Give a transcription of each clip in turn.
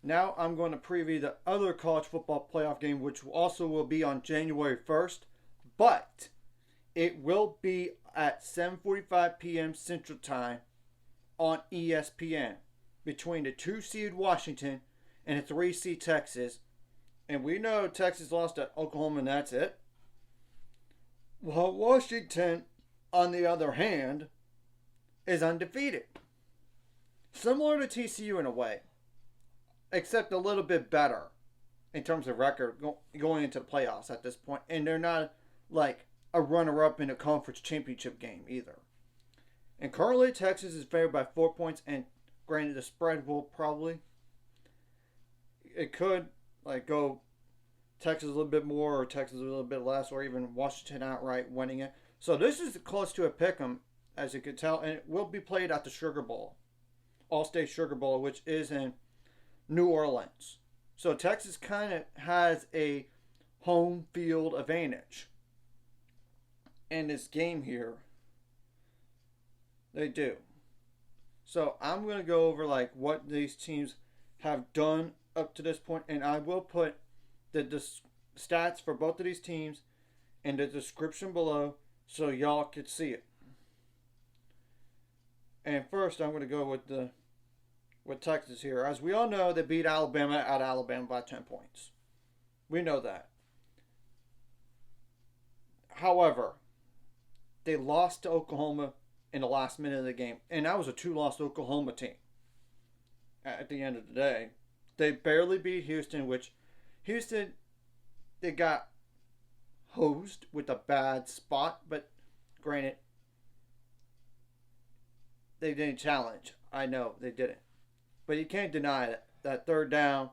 Now I'm going to preview the other college football playoff game, which also will be on January 1st, but it will be at 7:45 p.m. Central Time on ESPN between the 2 seed Washington and the 3 seed Texas. And we know Texas lost to Oklahoma and that's it. Well, Washington, on the other hand, is undefeated. Similar to TCU in a way, except a little bit better in terms of record going into the playoffs at this point. And they're not like a runner-up in a conference championship game either. And currently, Texas is favored by 4 points, and granted, the spread will probably, it could go Texas a little bit more or Texas a little bit less, or even Washington outright winning it. So this is close to a pick'em, as you can tell, and it will be played at the Sugar Bowl, All-State Sugar Bowl, which is in New Orleans. So Texas kind of has a home field advantage in this game here. They do. So I'm going to go over what these teams have done up to this point, and I will put the stats for both of these teams in the description below so y'all could see it. And first, I'm going to go with Texas here. As we all know, they beat Alabama at Alabama by 10 points. We know that. However, they lost to Oklahoma in the last minute of the game, and that was a 2-loss Oklahoma team. At the end of the day, they barely beat Houston, which Houston, they got hosed with a bad spot, but granted, they didn't challenge. I know they didn't. But you can't deny it. That third down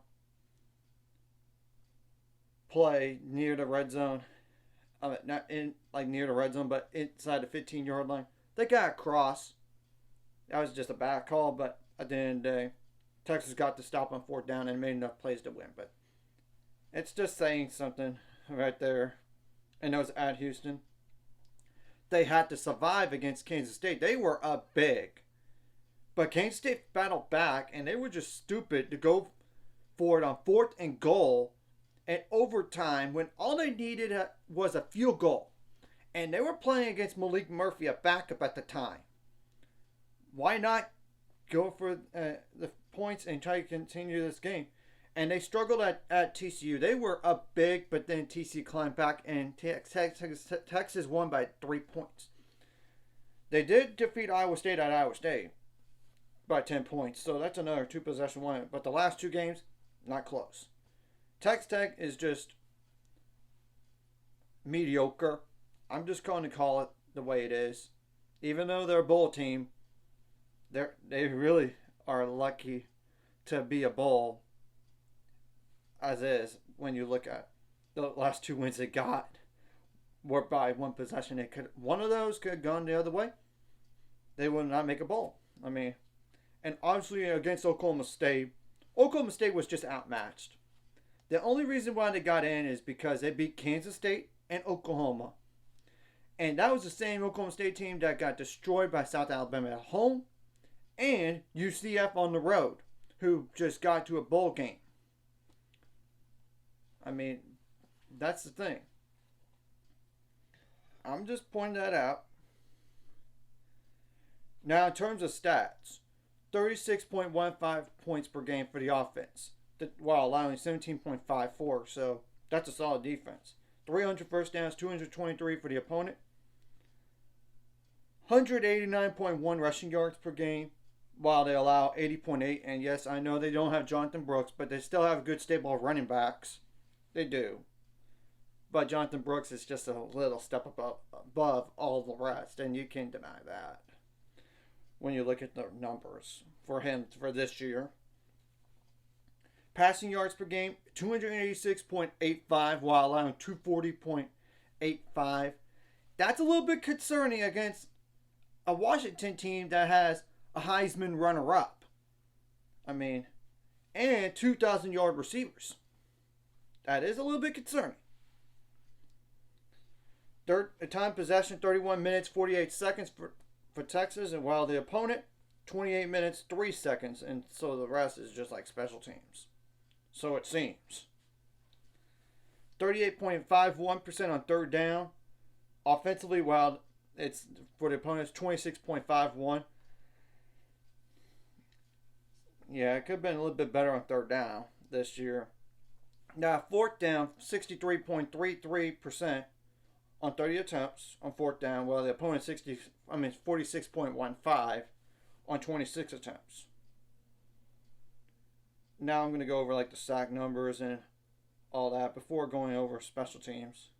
play near the red zone, not in near the red zone, but inside the 15-yard line, they got across. That was just a bad call, but at the end of the day, Texas got to stop on 4th down and made enough plays to win. But it's just saying something right there. And that was at Houston. They had to survive against Kansas State. They were up big. But Kansas State battled back, and they were just stupid to go for it on 4th and goal and overtime when all they needed was a field goal. And they were playing against Malik Murphy, a backup at the time. Why not go for the points and try to continue this game? And they struggled at TCU. They were up big, but then TCU climbed back, and Texas won by 3 points. They did defeat Iowa State at Iowa State by 10 points, so that's another 2-possession win. But the last 2 games, not close. Texas Tech is just mediocre. I'm just going to call it the way it is. Even though they're a bowl team, they really are lucky to be a bowl as is when you look at the last 2 wins they got were by 1 possession. One of those could have gone the other way. They would not make a bowl. I mean, and obviously against Oklahoma State was just outmatched. The only reason why they got in is because they beat Kansas State and Oklahoma. And that was the same Oklahoma State team that got destroyed by South Alabama at home and UCF on the road, who just got to a bowl game. I mean, that's the thing. I'm just pointing that out. Now, in terms of stats, 36.15 points per game for the offense, while allowing 17.54, so that's a solid defense. 300 first downs, 223 for the opponent. 189.1 rushing yards per game, while they allow 80.8. And yes, I know they don't have Jonathan Brooks, but they still have a good stable of running backs. They do. But Jonathan Brooks is just a little step above all the rest, and you can't deny that when you look at the numbers for him for this year. Passing yards per game, 286.85 while allowing 240.85. That's a little bit concerning against a Washington team that has a Heisman runner-up. I mean, and 2,000-yard receivers. That is a little bit concerning. Time possession, 31 minutes, 48 seconds for Texas, and while the opponent, 28 minutes, 3 seconds, and so the rest is just like special teams. So it seems. 38.51% on third down. Offensively, while it's for the opponents, 26.51. Yeah, it could have been a little bit better on third down this year. Now, fourth down, 63.33% on 30 attempts on fourth down, while the opponent 46.15 on 26 attempts. Now I'm going to go over like the sack numbers and all that before going over special teams.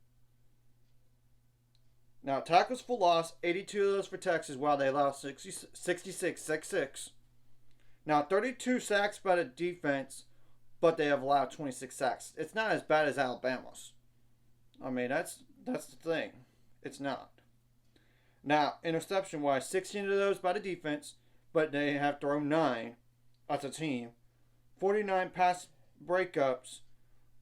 Now, tackles for loss, 82 of those for Texas, while they allow 66. Now, 32 sacks by the defense, but they have allowed 26 sacks. It's not as bad as Alabama's. I mean, that's the thing. It's not. Now, interception-wise, 16 of those by the defense, but they have thrown 9 as a team. 49 pass breakups,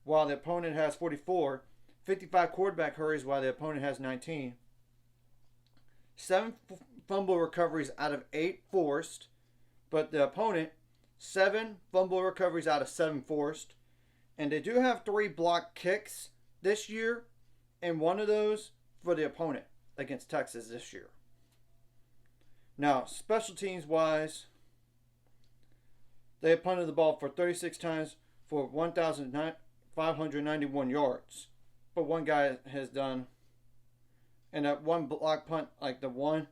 while the opponent has 44. 55 quarterback hurries, while the opponent has 19. 7 fumble recoveries out of 8 forced, but the opponent 7 fumble recoveries out of 7 forced. And they do have 3 blocked kicks this year, and one of those for the opponent against Texas this year. Now, special teams wise, they have punted the ball for 36 times for 1,591 yards. But one guy has done, and that one block punt, like the one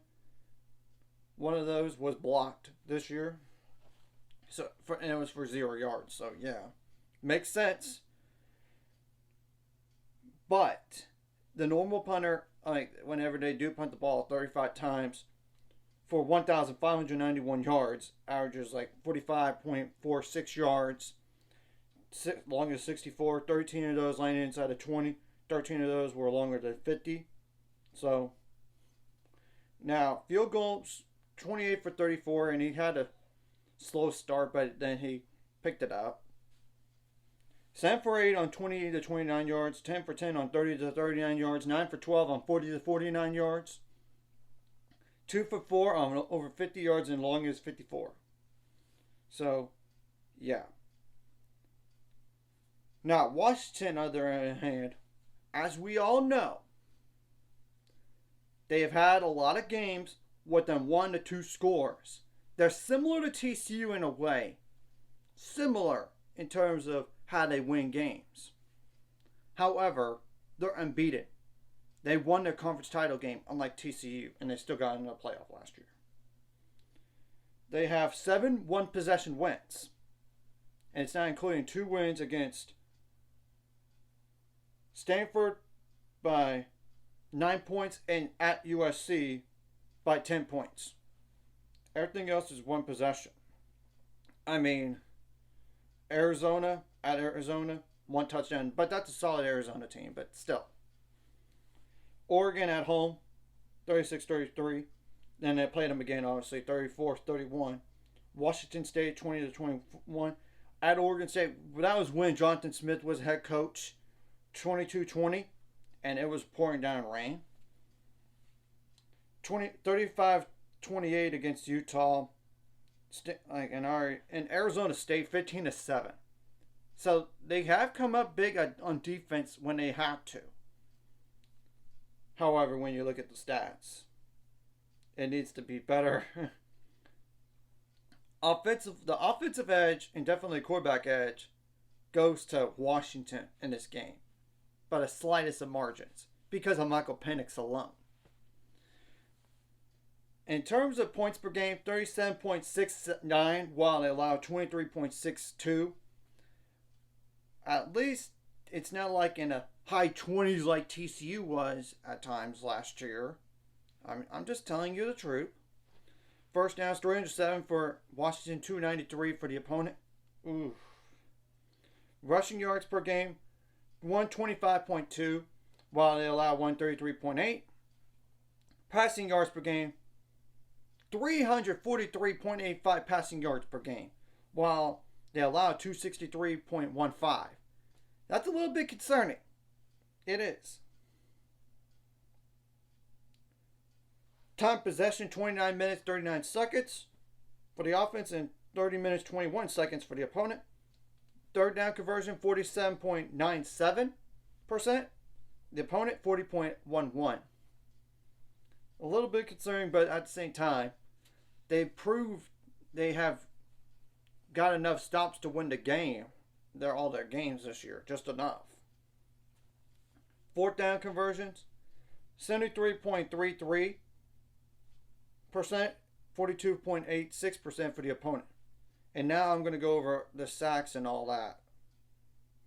of those was blocked this year. And it was for 0 yards. So yeah, makes sense. But the normal punter, like whenever they do punt the ball 35 times for 1,591 yards, averages like 45.46 yards. Longest 64. 13 of those landed inside of 20. 13 of those were longer than 50. So now field goals, 28 for 34, and he had a slow start, but then he picked it up. 7 for 8 on 20 to 29 yards, 10 for 10 on 30 to 39 yards, 9 for 12 on 40 to 49 yards, 2 for 4 on over 50 yards, and longest 54. So, yeah. Now, Washington, on the other hand, as we all know, they have had a lot of games with them 1 to 2 scores. They're similar to TCU in a way. Similar in terms of how they win games. However, they're unbeaten. They won their conference title game, unlike TCU, and they still got into the playoff last year. They have 7 one-possession wins. And it's not including 2 wins against Stanford by 9 points and at USC by 10 points. Everything else is 1 possession. I mean, Arizona, at Arizona, 1 touchdown. But that's a solid Arizona team, but still. Oregon at home, 36-33. Then they played them again, obviously, 34-31. Washington State, 20-21. At Oregon State, that was when Jonathan Smith was head coach, 22-20. And it was pouring down rain. 35-28 against Utah. And Arizona State, 15-7. So they have come up big on defense when they have to. However, when you look at the stats, it needs to be better. The offensive edge, and definitely quarterback edge, goes to Washington in this game, by the slightest of margins, because of Michael Penix alone. In terms of points per game, 37.69, while they allow 23.62. At least it's not like in the high 20s like TCU was at times last year. I'm just telling you the truth. First downs, 307 for Washington, 293 for the opponent. Ooh. Rushing yards per game, 125.2, while they allow 133.8. Passing yards per game, 343.85 passing yards per game, while they allow 263.15. That's a little bit concerning. It is. Time possession, 29 minutes, 39 seconds for the offense, and 30 minutes, 21 seconds for the opponent. Third down conversion, 47.97%. The opponent, 40.11. A little bit concerning, but at the same time, they proved they have got enough stops to win the game. They're all their games this year, just enough. Fourth down conversions, 73.33%, 42.86% for the opponent. And now I'm going to go over the sacks and all that.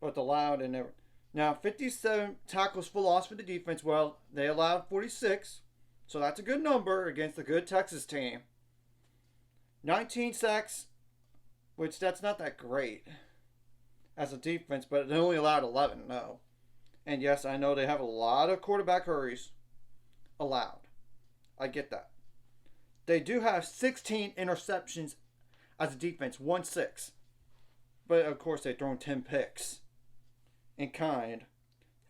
But allowed and everything. Now, 57 tackles for loss for the defense. Well, they allowed 46. So that's a good number against a good Texas team. 19 sacks, which that's not that great as a defense, but they only allowed 11. No. And yes, I know they have a lot of quarterback hurries allowed. I get that. They do have 16 interceptions as a defense, 1-6. But of course, they've thrown 10 picks in kind.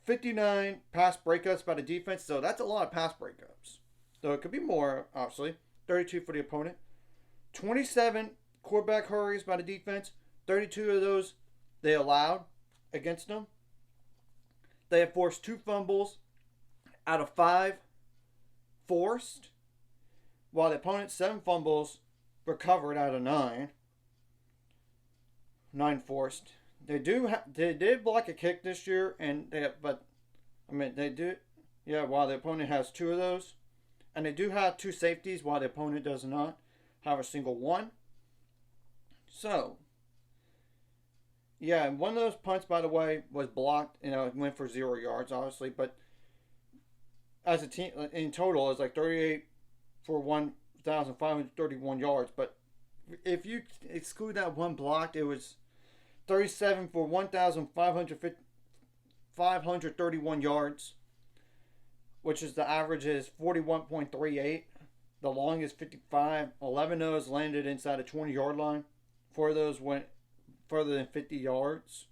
59 pass breakups by the defense, so that's a lot of pass breakups. Though it could be more, obviously. 32 for the opponent. 27 quarterback hurries by the defense. 32 of those they allowed against them. They have forced 2 fumbles out of 5 forced, while the opponent's 7 fumbles recovered out of 9. 9 forced. They did block a kick this year, and they do. Yeah, while the opponent has 2 of those, and they do have 2 safeties, while the opponent does not have a single one. So, yeah, and one of those punts, by the way, was blocked. It went for 0 yards, obviously, but as a team in total, it's like 38 for 1,531 yards. But if you exclude that one block, it was 37 for 1,531 yards, which is the average is 41.38. The long is 55. 11 of those landed inside a 20-yard line. 4 of those went further than 50 yards.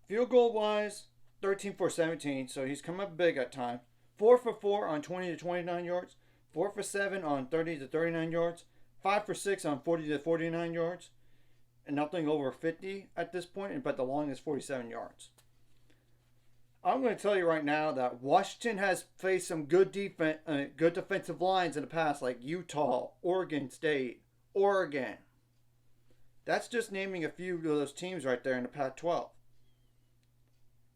Field goal wise, 13 for 17, so he's come up big at times. 4 for 4 on 20 to 29 yards. 4 for 7 on 30 to 39 yards. 5 for 6 on 40 to 49 yards. And nothing over 50 at this point, but the long is 47 yards. I'm going to tell you right now that Washington has faced some good defensive lines in the past, like Utah, Oregon State, Oregon. That's just naming a few of those teams right there in the Pac-12.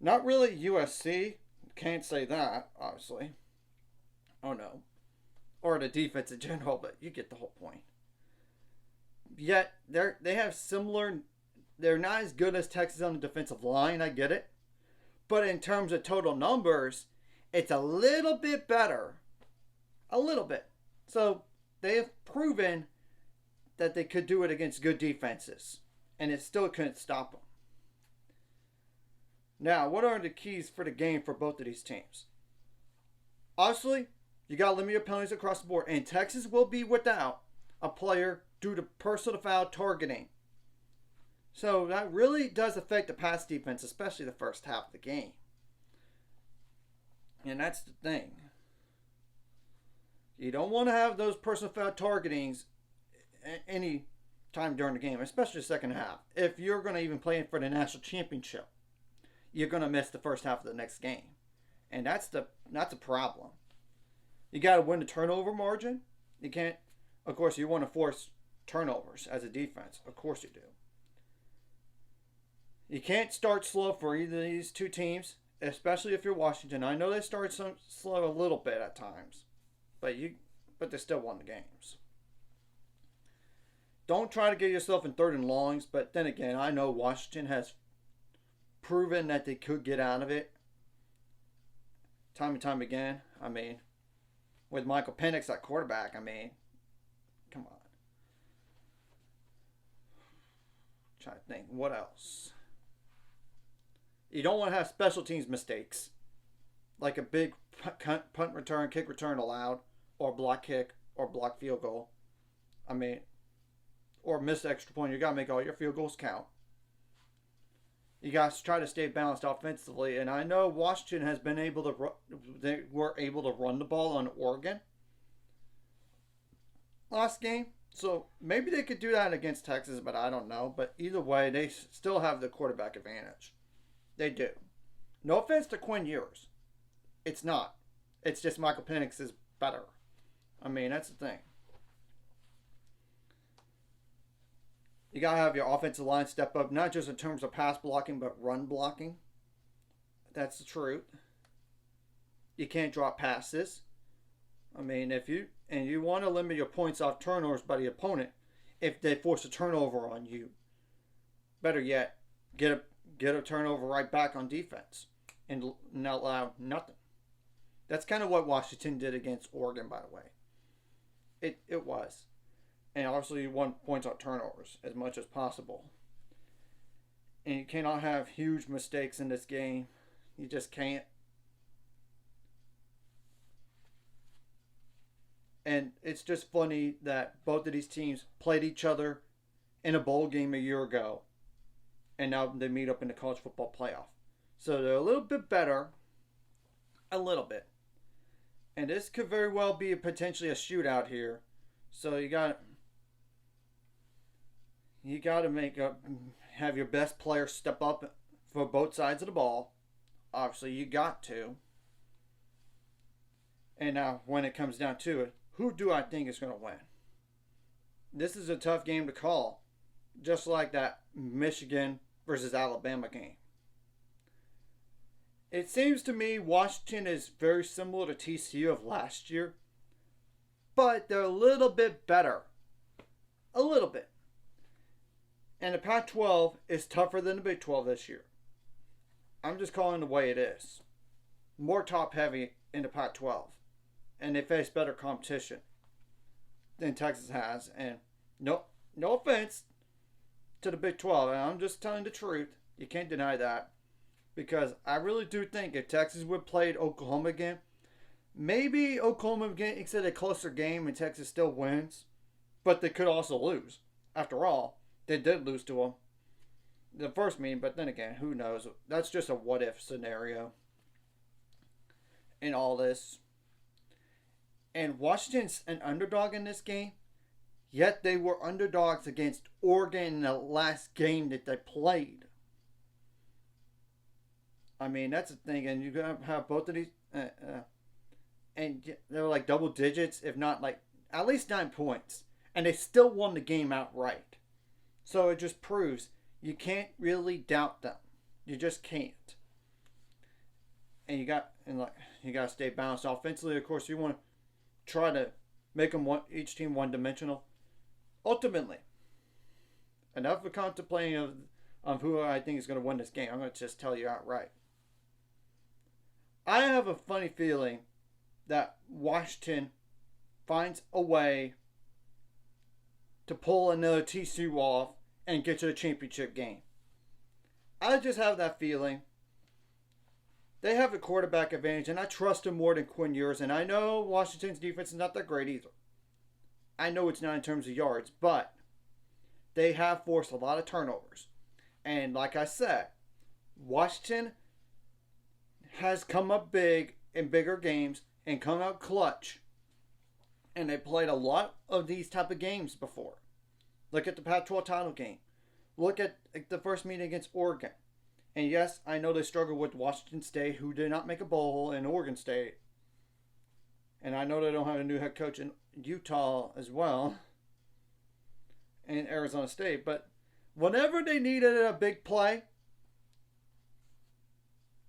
Not really USC. Can't say that, obviously. Oh no. Or the defense in general, but you get the whole point. Yet, they have similar... They're not as good as Texas on the defensive line, I get it. But in terms of total numbers, it's a little bit better. A little bit. So, they have proven that they could do it against good defenses. And it still couldn't stop them. Now, what are the keys for the game for both of these teams? Obviously, you got to limit your penalties across the board. And Texas will be without a player due to personal foul targeting. So that really does affect the pass defense, especially the first half of the game. And that's the thing. You don't want to have those personal foul targetings any time during the game, especially the second half. If you're going to even play for the national championship, you're going to miss the first half of the next game. And that's a problem. You got to win the turnover margin. You can't, of course, you want to force turnovers as a defense. Of course you do. You can't start slow for either of these two teams, especially if you're Washington. I know they start slow a little bit at times, but they still won the games. Don't try to get yourself in 3rd and longs, but then again, I know Washington has proven that they could get out of it time and time again. I mean, with Michael Penix at quarterback, I mean, come on. Try to think, what else? You don't want to have special teams mistakes, like a big punt return, kick return allowed, or block kick, or block field goal. I mean, or miss extra point. You got to make all your field goals count. You guys try to stay balanced offensively, and I know Washington has been able to. They were able to run the ball on Oregon last game, So maybe they could do that against Texas, but I don't know. But either way, they still have the quarterback advantage. They do. No offense to Quinn Ewers. It's not. It's just Michael Penix is better. I mean, that's the thing. You got to have your offensive line step up, not just in terms of pass blocking, but run blocking. That's the truth. You can't drop passes. I mean, if you want to limit your points off turnovers by the opponent, if they force a turnover on you, better yet, get a turnover right back on defense and not allow nothing. That's kind of what Washington did against Oregon, by the way. It was. And obviously you want points on turnovers as much as possible. And you cannot have huge mistakes in this game. You just can't. And it's just funny that both of these teams played each other in a bowl game a year ago. And now they meet up in the college football playoff. So they're a little bit better. A little bit. And this could very well be potentially a shootout here. So you got to have your best player step up for both sides of the ball. Obviously, you got to. And now, when it comes down to it, who do I think is going to win? This is a tough game to call. Just like that Michigan versus Alabama game. It seems to me Washington is very similar to TCU of last year. But they're a little bit better. A little bit. And the Pac-12 is tougher than the Big 12 this year. I'm just calling it the way it is. More top heavy in the Pac-12. And they face better competition than Texas has. And no offense to the Big 12. I'm just telling the truth. You can't deny that. Because I really do think if Texas would have played Oklahoma again, maybe Oklahoma gets a closer game and Texas still wins. But they could also lose. After all, they did lose to them the first meeting, but then again, who knows? That's just a what-if scenario in all this. And Washington's an underdog in this game, yet they were underdogs against Oregon in the last game that they played. I mean, that's the thing, and you're going to have both of these, and they were like double digits, if not like at least 9 points, and they still won the game outright. So it just proves you can't really doubt them. You just can't. And you got to stay balanced offensively. Of course, you want to try to make them each team one-dimensional. Ultimately, enough of contemplating of who I think is going to win this game. I'm going to just tell you outright. I have a funny feeling that Washington finds a way to pull another TCU off and get to the championship game. I just have that feeling. They have a quarterback advantage, and I trust them more than Quinn Ewers. And I know Washington's defense is not that great either. I know it's not in terms of yards, but they have forced a lot of turnovers. And like I said, Washington has come up big in bigger games and come out clutch. And they played a lot of these type of games before. Look at the Pac-12 title game. Look at the first meeting against Oregon. And yes, I know they struggled with Washington State, who did not make a bowl, and Oregon State. And I know they don't have a new head coach in Utah as well. And Arizona State. But whenever they needed a big play,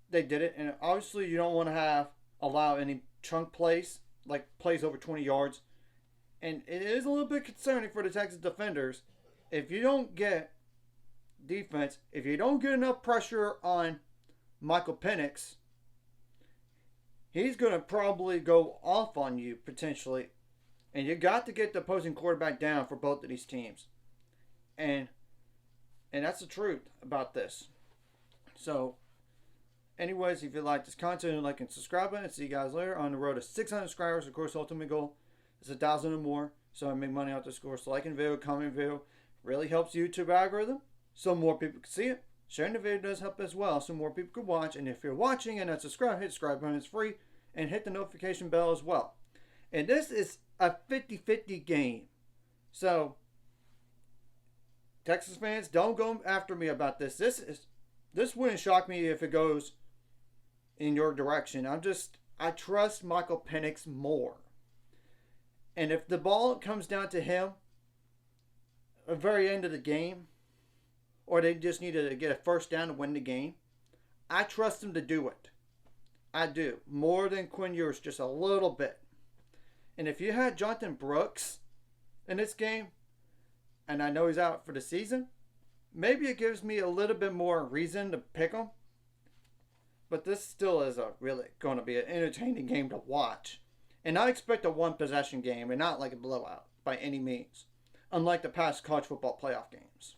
they did it. And obviously you don't want to allow any chunk plays, like plays over 20 yards. And it is a little bit concerning for the Texas defenders. If you don't get defense, if you don't get enough pressure on Michael Penix, he's going to probably go off on you potentially. And you got to get the opposing quarterback down for both of these teams. And that's the truth about this. So, anyways, if you like this content, like and subscribe button. See you guys later on the road to 600 subscribers. Of course, ultimate goal is 1,000 or more. So I make money off the score. So liking the video, comment video really helps YouTube algorithm. So more people can see it. Sharing the video does help as well. So more people can watch. And if you're watching and not subscribed, hit the subscribe button. It's free. And hit the notification bell as well. And this is a 50-50 game. So, Texas fans, don't go after me about this. This wouldn't shock me if it goes in your direction. I trust Michael Penix more. And if the ball comes down to him at the very end of the game, or they just need to get a first down to win the game, I trust him to do it. I do. More than Quinn Ewers, just a little bit. And if you had Jonathan Brooks in this game, and I know he's out for the season, maybe it gives me a little bit more reason to pick him. But this still is really going to be an entertaining game to watch. And I expect a one-possession game and not like a blowout by any means, unlike the past college football playoff games.